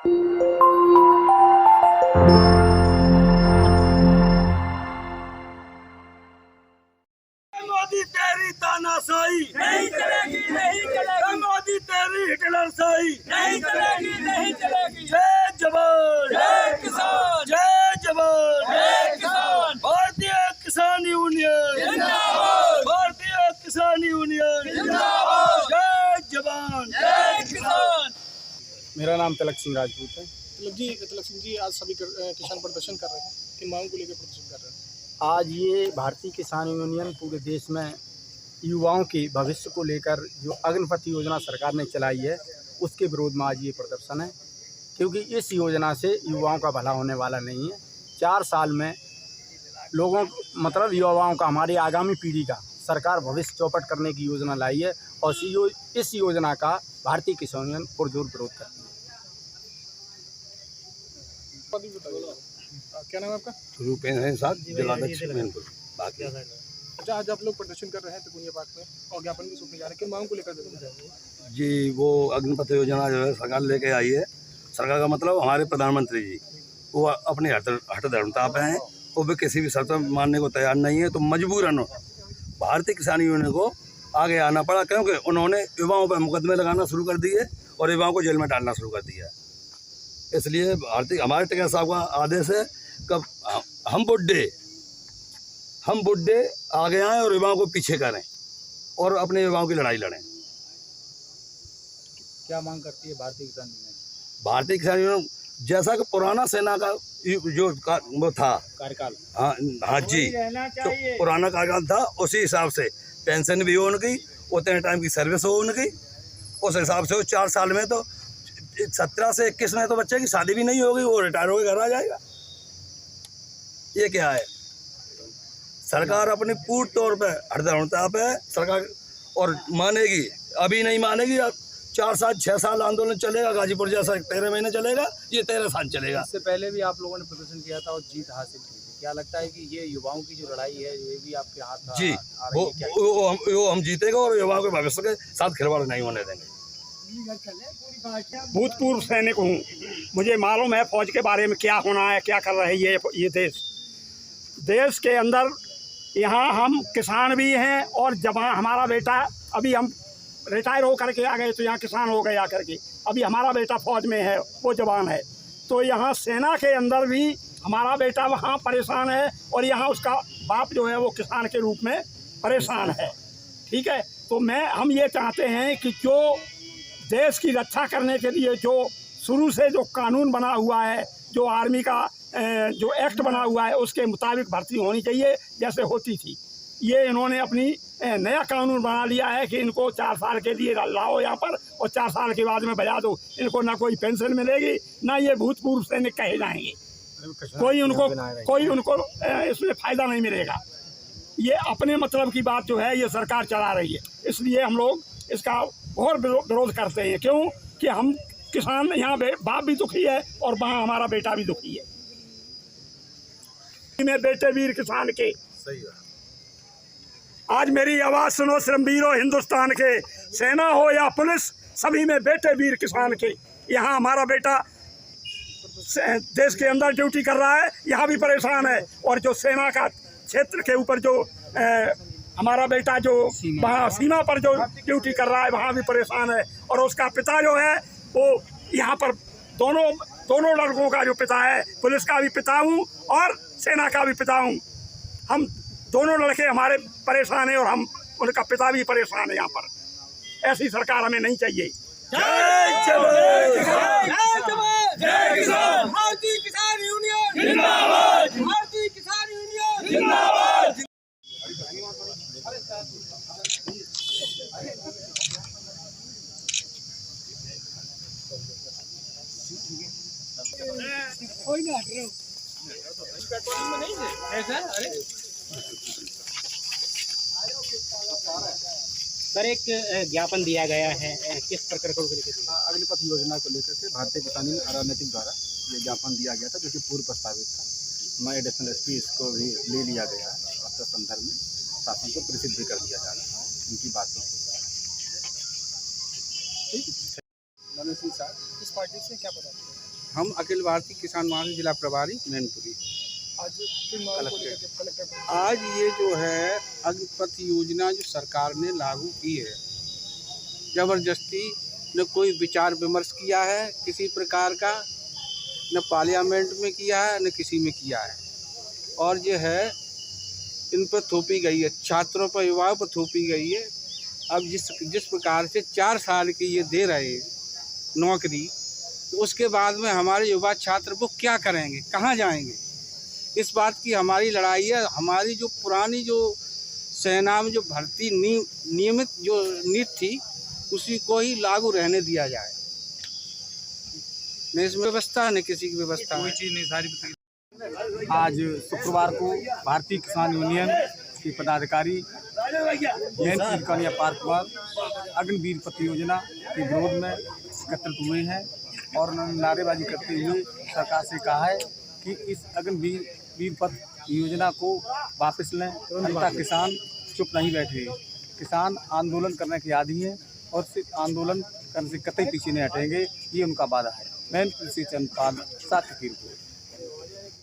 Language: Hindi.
मोदी तेरी तानाशाही नहीं चलेगी, नहीं चलेगी, मोदी तेरी हिटलरशाही नहीं चलेगी, नहीं चलेगी। जय जवान जय किसान, जय जवान जय किसान, भारतीय किसान यूनियन जिंदाबाद, भारतीय किसान यूनियन जिंदाबाद, जय जवान जय किसान। मेरा नाम तिलक सिंह राजपूत है। तिलक सिंह जी, आज सभी किसान प्रदर्शन कर रहे हैं, किन मांगों को लेकर प्रदर्शन कर रहे हैं? आज ये भारतीय किसान यूनियन पूरे देश में युवाओं के भविष्य को लेकर जो अग्निपथ योजना सरकार ने चलाई है उसके विरोध में आज ये प्रदर्शन है, क्योंकि इस योजना से युवाओं का भला होने वाला नहीं है। 4 साल में लोगों मतलब युवाओं का, हमारी आगामी पीढ़ी का सरकार भविष्य चौपट करने की योजना लाई है और इस योजना का भारतीय किसान यूनियन पुरजोर विरोध करती है। पद भी बताइए। क्या नाम है आपका? रूपेंद्र साहब, जिलाध्यक्ष मैनपुर। अच्छा, आज आप लोग प्रदर्शन कर रहे हैं त्रिकोणीय पार्क में और ज्ञापन भी सौंपने जा रहे हैं, किन मांगों को लेकर जरूर जाएंगे? जी, वो अग्निपथ योजना जो है सरकार लेके आई है। सरकार का मतलब हमारे प्रधानमंत्री जी, वो अपने हठधर्मता पे हैं, वो भी किसी भी शर्त में मानने को तैयार नहीं है। तो मजबूरन भारतीय किसान यूनियन को आगे आना पड़ा, क्योंकि उन्होंने युवाओं पर मुकदमे लगाना शुरू कर दिए और युवाओं को जेल में डालना शुरू कर दिया। इसलिए हमारे टिकैत साहब का आदेश है कब हम बुड्ढे आगे आएँ और युवाओं को पीछे करें और अपने युवाओं की लड़ाई लड़ें। क्या मांग करती है भारतीय किसान यूनियन? भारतीय किसान यूनियन जैसा कि पुराना सेना का जो वो था कार्यकाल, हाँ जी, जो पुराना कार्यकाल था उसी हिसाब से पेंशन भी हो उनकी, उतने टाइम की सर्विस हो उनकी, उस हिसाब से वो 4 साल में तो 17 से 21 में तो बच्चे की शादी भी नहीं होगी, वो रिटायर होकर घर आ जाएगा। ये क्या है? सरकार अपनी पूर्ण तौर पे हठधर्मता पे सरकार और मानेगी, अभी नहीं मानेगी। 4 साल 6 साल आंदोलन चलेगा, गाजीपुर जैसा 13 महीने चलेगा, ये 13 साल चलेगा। इससे पहले भी आप लोगों ने प्रदर्शन किया था और जीत हासिल की थी। क्या लगता है कि ये युवाओं की जो लड़ाई है ये भी आपके हाथ जी, आ रही है? वो हम जीतेगा और युवाओं के भविष्य के साथ खिलवाड़ नहीं होने देंगे। भूतपूर्व सैनिक हूँ, मुझे मालूम है फौज के बारे में क्या होना है, क्या कर रही है ये देश के अंदर। यहाँ हम किसान भी हैं और जब हमारा बेटा, अभी हम रिटायर हो करके आ गए तो यहाँ किसान हो गए आकर के, अभी हमारा बेटा फौज में है, वो जवान है। तो यहाँ सेना के अंदर भी हमारा बेटा वहाँ परेशान है और यहाँ उसका बाप जो है वो किसान के रूप में परेशान है। ठीक है, तो हम ये चाहते हैं कि जो देश की रक्षा करने के लिए जो शुरू से जो कानून बना हुआ है, जो आर्मी का जो एक्ट बना हुआ है उसके मुताबिक भर्ती होनी चाहिए जैसे होती थी। ये इन्होंने अपनी नया कानून बना लिया है कि इनको 4 साल के लिए लाओ यहाँ पर और 4 साल के बाद में बजा दो। इनको ना कोई पेंशन मिलेगी, ना ये भूतपूर्व सैनिक कहे जाएंगे, कोई उनको इसमें फ़ायदा नहीं मिलेगा। ये अपने मतलब की बात जो है ये सरकार चला रही है, इसलिए हम लोग इसका और विरोध करते हैं। क्यों कि हम किसान यहाँ बाप भी दुखी है और वहाँ हमारा बेटा भी दुखी है। में बेटे वीर किसान के, सही है। आज मेरी आवाज़ सुनो श्रमवीरों हिंदुस्तान के, सेना हो या पुलिस, सभी में बेटे वीर किसान के। यहाँ हमारा बेटा देश के अंदर ड्यूटी कर रहा है, यहाँ भी परेशान है, और जो सेना का क्षेत्र के ऊपर जो हमारा बेटा जो वहाँ सीमा पर जो ड्यूटी कर रहा है वहाँ भी परेशान है। और उसका पिता जो है वो यहाँ पर दोनों लड़कों का जो पिता है, पुलिस का भी पिता हूँ और सेना का भी पिता हूँ। हम दोनों लड़के हमारे परेशान हैं और हम उनका पिता भी परेशान है यहाँ पर। ऐसी सरकार हमें नहीं चाहिए। जय जवान जय जवान, जय किसान, भारतीय किसान यूनियन जिंदाबाद, भारतीय किसान यूनियन जिंदाबाद। कोई ना हट रहे पेट्रोलिंग में नहीं है ऐसा। अरे सर, एक ज्ञापन दिया गया है, किस प्रकार को लेकर? अग्निपथ योजना को लेकर के भारतीय किसान यूनियन राजनीतिक द्वारा ये ज्ञापन दिया गया था, जो कि पूर्व प्रस्तावित था। मैं एडिशनल एसपी इसको भी ले लिया गया है और तब संदर्भ में शासन को प्रेषित भी कर दिया जा रहा है उनकी बातों को। नवीन सिंह साहब, इस पार्टी से क्या पता? हम अखिल भारतीय किसान महासंघ जिला प्रभारी मैनपुरी। आज किन मांगों को लेकर कलेक्टर पर- आज ये जो है अग्निपथ योजना जो सरकार ने लागू की है, ज़बरदस्ती न कोई विचार विमर्श किया है किसी प्रकार का, न पार्लियामेंट में किया है न किसी में किया है, और जो है इन पर थोपी गई है, छात्रों पर युवाओं पर थोपी गई है। अब जिस प्रकार से 4 साल की ये दे रहे हैं नौकरी, तो उसके बाद में हमारे युवा छात्र वो क्या करेंगे, कहाँ जाएंगे? इस बात की हमारी लड़ाई है। हमारी जो पुरानी जो सेना में जो भर्ती नियमित जो नीति थी उसी को ही लागू रहने दिया जाए। न इसमें व्यवस्था न किसी की व्यवस्था है। आज शुक्रवार को भारतीय किसान यूनियन के पदाधिकारी मैनपुरी कौनिया पार्क पर अग्निवीर पथ योजना के विरोध में एकत्रित हुए हैं और उन्होंने नारेबाजी करते हुए सरकार से कहा है कि इस अग्निवीर पथ योजना को वापस लें, अन्यथा किसान चुप नहीं बैठे। किसान आंदोलन करने के आदी हैं और सिर्फ आंदोलन करने से कतई पीछे नहीं हटेंगे, ये उनका वादा है। मैनपुरी से चंद्रपाल, साथी की रिपोर्ट।